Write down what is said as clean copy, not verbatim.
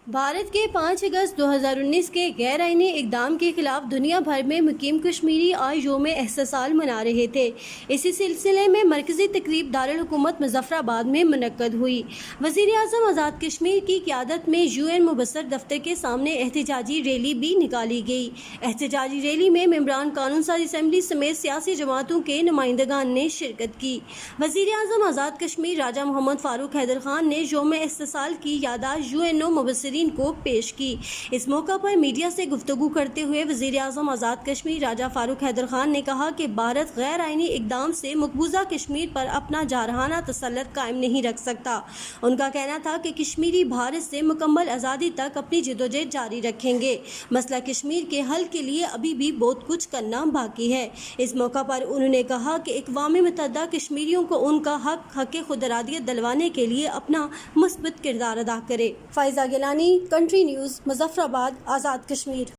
भारत के 5 अगस्त 2019 के गैर आईनी इकदाम के खिलाफ दुनिया भर में मुकीम कश्मीरी आज योम एहतसाल मना रहे थे। इसी सिलसिले में मरकजी तकरीब दारुल हुकूमत मुजफ्फराबाद में मुनक्कद हुई। वज़ीर आज़म आज़ाद कश्मीर की क़यादत में UN मुबस्सर दफ्तर के सामने एहतजाजी रैली भी निकाली गई। एहतजाजी रैली में मेंबरान कानून साज असम्बली समेत सियासी जमातों के नुमाइंदगान ने शिरकत की। वज़ीर आज़म आज़ाद कश्मीर राजा मोहम्मद फ़ारूक हैदर खान ने योम एहतसाल की याददाश्त UNO मुबस्सरीन को पेश की। इस मौका पर मीडिया से गुफ्तगू करते हुए वज़ीर आज़म आज़ाद कश्मीर राजा फ़ारूक हैदर खान ने कहा कि भारत गैर आईनी इकदाम से मकबूजा कश्मीर पर अपना जारहाना तसल्लुत कायम नहीं रख सकता। उनका कहना था कि कश्मीरी भारत से मुकम्मल आज़ादी तक अपनी जदोजहद जारी रखेंगे। मसला कश्मीर के हल के लिए अभी भी बहुत कुछ करना बाकी है। इस मौका पर उन्होंने कहा कि अक़वाम मुत्तहिदा कश्मीरियों को उनका हक़ खुद इरादियत दिलवाने के लिए अपना मुस्बत किरदार अदा करे। फाइज़ा गिलानी, कंट्री न्यूज़, मुजफ्फराबाद, आज़ाद कश्मीर।